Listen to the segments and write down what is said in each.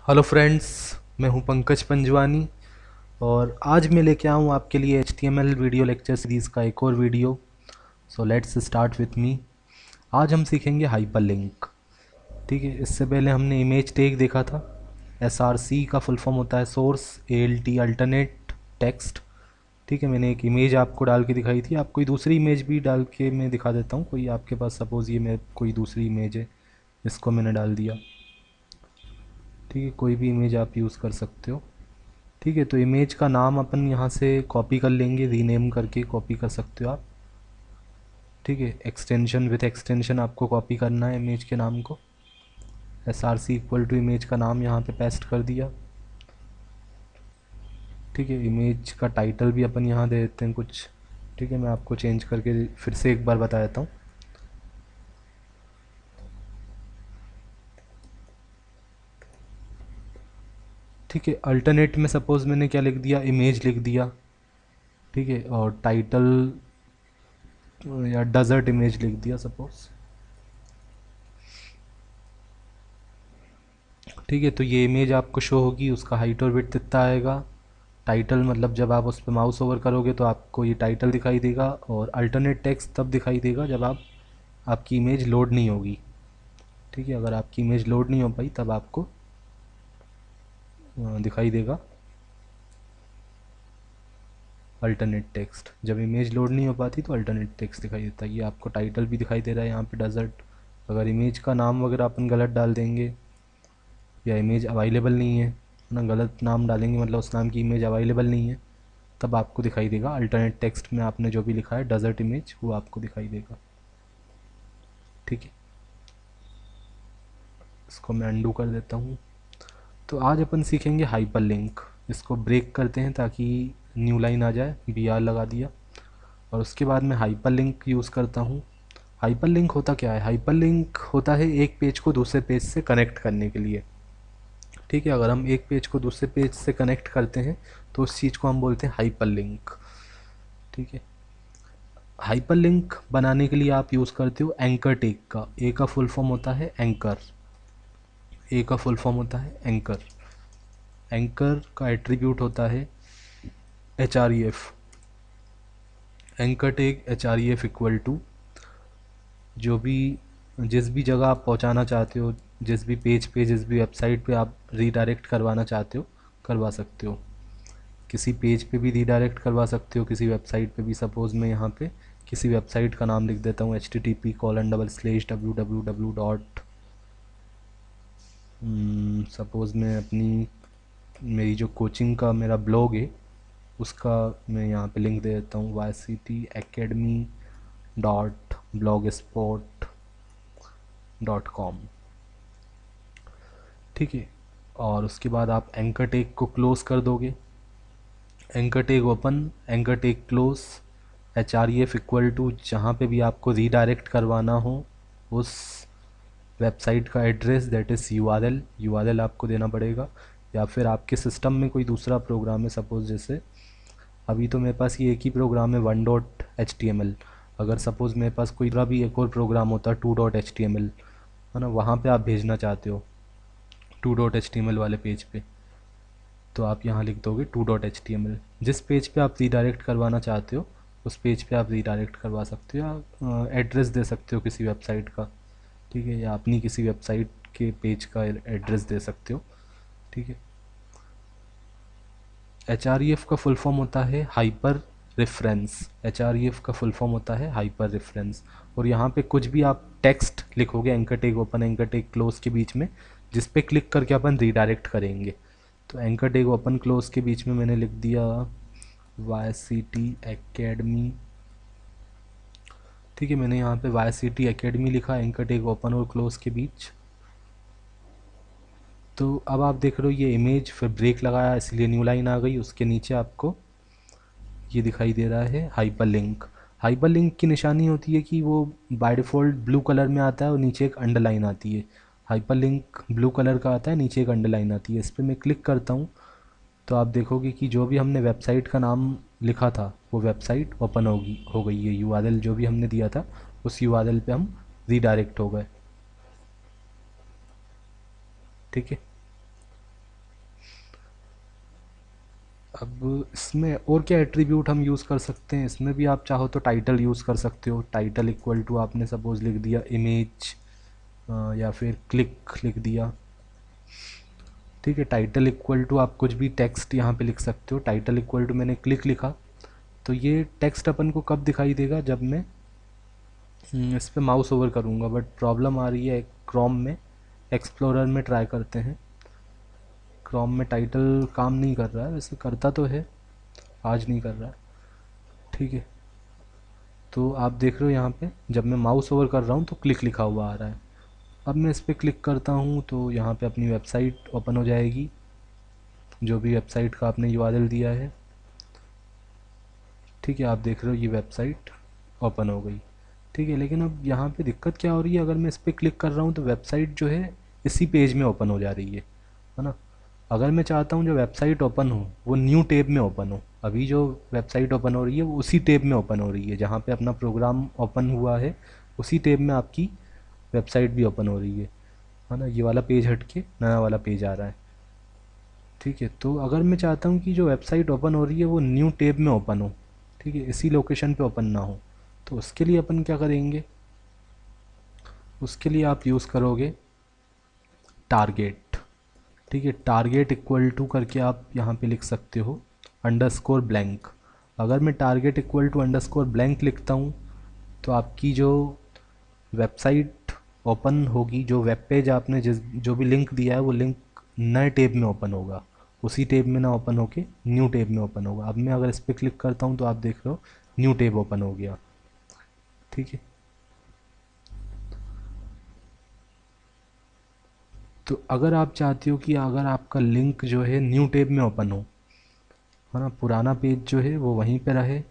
Hello friends, मैं हूं पंकज पंजवानी और आज मैं लेके आऊं आपके लिए HTML वीडियो लेक्चर सीरीज़ का एक और video. So let's start with me. आज हम सीखेंगे हाइपरलिंक। ठीक है, इससे पहले हमने इमेज टैग देखा था। SRC का फुल फॉर्म होता है सोर्स ALT अल्टरनेट टेक्स्ट। ठीक है, मैंने एक इमेज आपको डाल के दिखाई थी। आप कोई दूसरी इमेज भी डाल के मैं दिखा देता हूँ। कोई आपके पास सपोज़ ये मेरे कोई दूसरी इमेज है, इसको मैंने डाल दिया। ठीक है, कोई भी इमेज आप यूज़ कर सकते हो। ठीक है, तो इमेज का नाम अपन यहाँ से कॉपी कर लेंगे, रीनेम करके कॉपी कर सकते हो आप। ठीक है, एक्सटेंशन विथ एक्सटेंशन आपको कॉपी करना है इमेज के नाम को। SRC इक्वल टू इमेज का नाम यहाँ पे पेस्ट कर दिया। ठीक है, इमेज का टाइटल भी अपन यहाँ दे देते हैं कुछ। ठीक है, मैं आपको चेंज करके फिर से एक बार बता देता हूँ। ठीक है, अल्टरनेट में सपोज़ मैंने क्या लिख दिया, इमेज लिख दिया। ठीक है, और टाइटल या डेजर्ट इमेज लिख दिया सपोज़। ठीक है, तो ये इमेज आपको शो होगी, उसका हाइट और विड्थ कितना आएगा। टाइटल मतलब जब आप उस पर माउस ओवर करोगे तो आपको ये टाइटल दिखाई देगा, और अल्टरनेट टेक्स्ट तब दिखाई देगा जब आपकी इमेज लोड नहीं होगी। ठीक है, अगर आपकी इमेज लोड नहीं हो पाई तब आपको दिखाई देगा अल्टरनेट टेक्स्ट। जब इमेज लोड नहीं हो पाती तो अल्टरनेट टेक्स्ट दिखाई देता है। ये आपको टाइटल भी दिखाई दे रहा है यहाँ पे डेजर्ट। अगर इमेज का नाम वगैरह अपन गलत डाल देंगे या इमेज अवेलेबल नहीं है ना, गलत नाम डालेंगे मतलब उस नाम की इमेज अवेलेबल नहीं है, तब आपको दिखाई देगा अल्टरनेट टेक्स्ट में आपने जो भी लिखा है डेजर्ट इमेज, वो आपको दिखाई देगा। ठीक है, इसको मैं अंडू कर देता हूँ। तो आज अपन सीखेंगे हाइपरलिंक। इसको ब्रेक करते हैं ताकि न्यू लाइन आ जाए, BR लगा दिया। और उसके बाद मैं हाइपरलिंक यूज़ करता हूँ। हाइपरलिंक होता क्या है? हाइपरलिंक होता है एक पेज को दूसरे पेज से कनेक्ट करने के लिए। ठीक है, अगर हम एक पेज को दूसरे पेज से कनेक्ट करते हैं तो उस चीज़ को हम बोलते हैं हाइपरलिंक। ठीक है, हाइपरलिंक बनाने के लिए आप यूज़ करते हो एंकर टैग का। ए का फुल फॉर्म होता है एंकर। ए का फुल फॉर्म होता है एंकर। एंकर का एट्रीब्यूट होता है HREF। Anchor tag HREF equal to जो भी जिस भी जगह आप पहुंचाना चाहते हो, जिस भी पेज पे, जिस भी वेबसाइट पे आप रीडायरेक्ट करवाना चाहते हो, करवा सकते हो। किसी पेज पे भी रीडायरेक्ट करवा सकते हो, किसी वेबसाइट पे भी। सपोज़ मैं यहाँ पे किसी वेबसाइट का नाम लिख देता हूँ http://www डॉट, सपोज़ मैं अपनी मेरी जो कोचिंग का मेरा ब्लॉग है उसका मैं यहाँ पे लिंक दे देता हूँ yctacademy.blogspot.com। ठीक है, और उसके बाद आप एंकर टैग को क्लोज़ कर दोगे। Anchor tag open, anchor tag close. HREF equal to जहाँ पे भी आपको रीडायरेक्ट करवाना हो उस वेबसाइट का एड्रेस, दैट इज़ URL आपको देना पड़ेगा। या फिर आपके सिस्टम में कोई दूसरा प्रोग्राम है, सपोज़ जैसे अभी तो मेरे पास ये एक ही प्रोग्राम है 1.html। अगर सपोज़ मेरे पास कोई दूसरा भी एक और प्रोग्राम होता 2.html, है ना, वहाँ पे आप भेजना चाहते हो 2.html वाले पेज पे, तो आप यहाँ लिख दोगे 2.html। जिस पेज पे आप रीडायरेक्ट करवाना चाहते हो उस पेज पे आप रीडायरेक्ट करवा सकते हो, या एड्रेस दे सकते हो किसी वेबसाइट का। ठीक है, या अपनी किसी वेबसाइट के पेज का एड्रेस दे सकते हो। ठीक है, HREF का फुल फॉर्म होता है हाइपर रेफरेंस। HREF का फुल फॉर्म होता है हाइपर रेफरेंस। और यहाँ पे कुछ भी आप टेक्स्ट लिखोगे anchor tag open, anchor tag close के बीच में, जिस पे क्लिक करके अपन रीडायरेक्ट करेंगे। तो एंकर टैग ओपन क्लोज के बीच में मैंने लिख दिया YCT Academy। ठीक है, मैंने यहाँ पे YCT Academy लिखा एंकर टैग ओपन और क्लोज के बीच। तो अब आप देख रहे हो ये इमेज, फिर ब्रेक लगाया इसलिए न्यू लाइन आ गई। उसके नीचे आपको ये दिखाई दे रहा है हाइपरलिंक। हाइपरलिंक की निशानी होती है कि वो बाय डिफ़ॉल्ट ब्लू कलर में आता है और नीचे एक अंडरलाइन आती है। हाइपरलिंक ब्लू कलर का आता है, नीचे एक अंडरलाइन आती है। इस पर मैं क्लिक करता हूँ तो आप देखोगे कि जो भी हमने वेबसाइट का नाम लिखा था वो वेबसाइट ओपन हो गई है। URL जो भी हमने दिया था उस URL पे हम रीडायरेक्ट हो गए। ठीक है, अब इसमें और क्या एट्रीब्यूट हम यूज़ कर सकते हैं, इसमें भी आप चाहो तो टाइटल यूज़ कर सकते हो। टाइटल इक्वल टू आपने सपोज़ लिख दिया इमेज या फिर क्लिक लिख दिया। ठीक है, टाइटल इक्वल टू आप कुछ भी टेक्स्ट यहाँ पे लिख सकते हो। टाइटल इक्वल टू मैंने क्लिक लिखा तो ये टेक्स्ट अपन को कब दिखाई देगा, जब मैं इस पर माउस ओवर करूँगा। बट प्रॉब्लम आ रही है क्रोम में, एक्सप्लोरर में ट्राई करते हैं। क्रोम में टाइटल काम नहीं कर रहा है, वैसे करता तो है, आज नहीं कर रहा है। ठीक है, तो आप देख रहे हो यहाँ पे जब मैं माउस ओवर कर रहा हूँ तो क्लिक लिखा हुआ आ रहा है। अब मैं इस पर क्लिक करता हूँ तो यहाँ पे अपनी वेबसाइट ओपन हो जाएगी, जो भी वेबसाइट का आपने यूआरएल दिया है। ठीक है, आप देख रहे हो ये वेबसाइट ओपन हो गई। ठीक है, लेकिन अब यहाँ पे दिक्कत क्या हो रही है, अगर मैं इस पर क्लिक कर रहा हूँ तो वेबसाइट जो है इसी पेज में ओपन हो जा रही है ना। अगर मैं चाहता हूँ जो वेबसाइट ओपन हो वो न्यू टैब में ओपन हो, अभी जो वेबसाइट ओपन हो रही है वो उसी टैब में ओपन हो रही है जहाँ पे अपना प्रोग्राम ओपन हुआ है, उसी टैब में आपकी वेबसाइट भी ओपन हो रही है ना। ये वाला पेज हट के नया वाला पेज आ रहा है। ठीक है, तो अगर मैं चाहता हूँ कि जो वेबसाइट ओपन हो रही है वो न्यू टैब में ओपन हो, ठीक है, इसी लोकेशन पे ओपन ना हो, तो उसके लिए अपन क्या करेंगे, उसके लिए आप यूज़ करोगे टारगेट। ठीक है, टारगेट इक्वल टू करके आप यहाँ पे लिख सकते हो अंडरस्कोर ब्लैंक। अगर मैं target equal to underscore blank लिखता हूँ तो आपकी जो वेबसाइट ओपन होगी, जो वेब पेज आपने जिस जो भी लिंक दिया है वो लिंक नए टैब में ओपन होगा, उसी टैब में ना ओपन होके न्यू टैब में ओपन होगा। अब मैं अगर इस पर क्लिक करता हूँ तो आप देख रहे हो न्यू टैब ओपन हो गया। ठीक है, तो अगर आप चाहते हो कि अगर आपका लिंक जो है न्यू टैब में ओपन हो, है ना, पुराना पेज जो है वो वहीं पे रहे,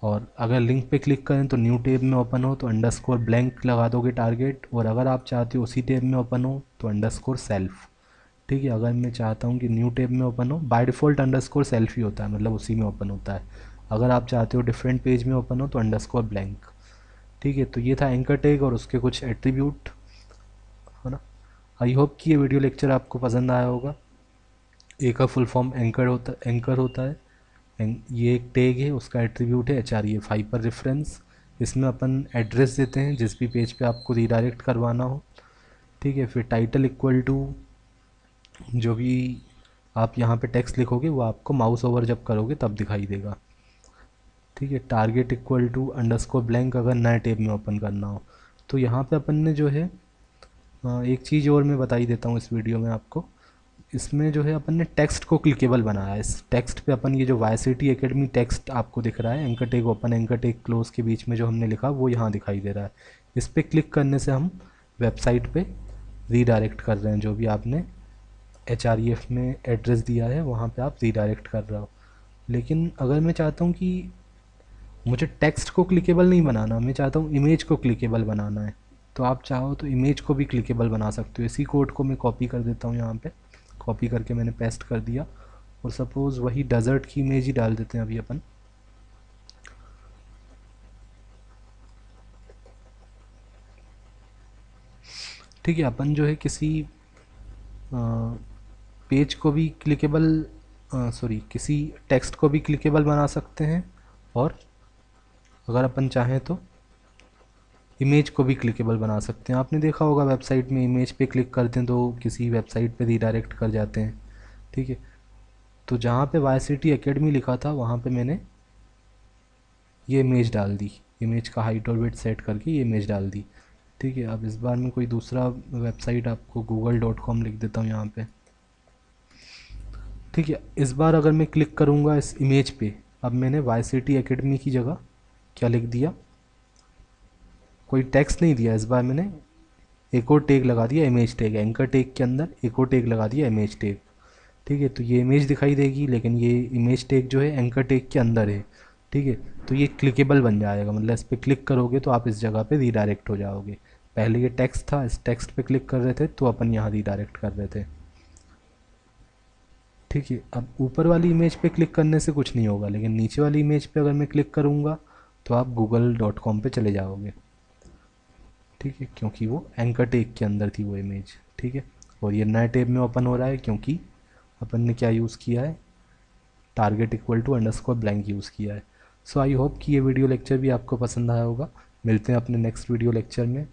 और अगर लिंक पे क्लिक करें तो न्यू टैब में ओपन हो तो अंडरस्कोर ब्लैंक लगा दोगे टारगेट, और अगर आप चाहते हो उसी टैब में ओपन हो तो अंडरस्कोर सेल्फ। ठीक है, अगर मैं चाहता हूँ कि न्यू टैब में ओपन हो, बाय डिफ़ॉल्ट अंडरस्कोर सेल्फ ही होता है, मतलब उसी में ओपन होता है। अगर आप चाहते हो डिफरेंट पेज में ओपन हो तो अंडरस्कोर ब्लैंक। ठीक है, तो ये था एंकर टैग और उसके कुछ एट्रीब्यूट, है ना। आई होप कि ये वीडियो लेक्चर आपको पसंद आया होगा। ए का फुल फॉर्म एंकर होता है। ये एक टैग है, उसका एट्रीब्यूट है HREF हाइपर रेफरेंस। इसमें अपन एड्रेस देते हैं जिस भी पेज पे आपको रीडायरेक्ट करवाना हो। ठीक है, फिर टाइटल इक्वल टू जो भी आप यहाँ पे टेक्स्ट लिखोगे वो आपको माउस ओवर जब करोगे तब दिखाई देगा। ठीक है, target equal to underscore blank अगर नए टैब में ओपन करना हो। तो यहाँ पे अपन ने जो है एक चीज़ और मैं बता ही देता हूँ इस वीडियो में आपको। इसमें जो है अपन ने टेक्स्ट को क्लिकेबल बनाया है। इस टेक्स्ट पे अपन ये जो Y C T academy text आपको दिख रहा है, anchor tag open anchor tag close के बीच में जो हमने लिखा वो यहाँ दिखाई दे रहा है। इस पर क्लिक करने से हम वेबसाइट पे रीडायरेक्ट कर रहे हैं, जो भी आपने HREF में एड्रेस दिया है वहाँ पे आप रीडायरेक्ट कर रहे हो। लेकिन अगर मैं चाहता हूँ कि मुझे टेक्स्ट को क्लिकेबल नहीं बनाना, मैं चाहता हूँ इमेज को क्लिकेबल बनाना है, तो आप चाहो तो इमेज को भी क्लिकेबल बना सकते हो। इसी कोड को मैं कॉपी कर देता हूँ, यहाँ पे कॉपी करके मैंने पेस्ट कर दिया, और सपोज़ वही डेजर्ट की इमेज ही डाल देते हैं अभी अपन। ठीक है, अपन जो है किसी पेज को भी क्लिकेबल, सॉरी, किसी टेक्स्ट को भी क्लिकेबल बना सकते हैं, और अगर अपन चाहें तो इमेज को भी क्लिकेबल बना सकते हैं। आपने देखा होगा वेबसाइट में इमेज पे क्लिक करते हैं तो किसी वेबसाइट पे रीडायरेक्ट कर जाते हैं। ठीक है, तो जहाँ पे वाई सी टी एकेडमी लिखा था वहाँ पे मैंने ये इमेज डाल दी, इमेज का हाइट और वेट सेट करके ये इमेज डाल दी। ठीक है, अब इस बार मैं कोई दूसरा वेबसाइट आपको google.com लिख देता हूँ यहाँ पे। ठीक है, इस बार अगर मैं क्लिक करूँगा इस इमेज पे, अब मैंने वाई सी टी एकेडमी की जगह क्या लिख दिया, कोई टेक्स्ट नहीं दिया, इस बार मैंने एक और टैग लगा दिया, इमेज टैग। एंकर टैग के अंदर एक और टैग लगा दिया, इमेज टैग। ठीक है, तो ये इमेज दिखाई देगी, लेकिन ये इमेज टैग जो है एंकर टैग के अंदर है। ठीक है, तो ये क्लिकेबल बन जाएगा, मतलब इस पर क्लिक करोगे तो आप इस जगह पे रीडायरेक्ट हो जाओगे। पहले ये टेक्स्ट था, इस टेक्स्ट पे क्लिक कर रहे थे तो अपन यहाँ रीडायरेक्ट कर रहे थे। ठीक है, अब ऊपर वाली इमेज पे क्लिक करने से कुछ नहीं होगा, लेकिन नीचे वाली इमेज पे अगर मैं क्लिक करूँगा तो आप google.com पे चले जाओगे। ठीक है, क्योंकि वो एंकर टैग के अंदर थी वो इमेज। ठीक है, और ये नए टैब में ओपन हो रहा है क्योंकि अपन ने क्या यूज़ किया है, target equal to underscore blank use किया है। सो आई होप कि ये वीडियो लेक्चर भी आपको पसंद आया होगा। मिलते हैं अपने नेक्स्ट वीडियो लेक्चर में,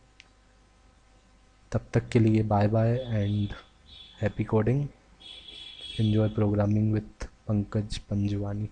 तब तक के लिए bye bye and happy coding. Enjoy programming with Pankaj Panjwani.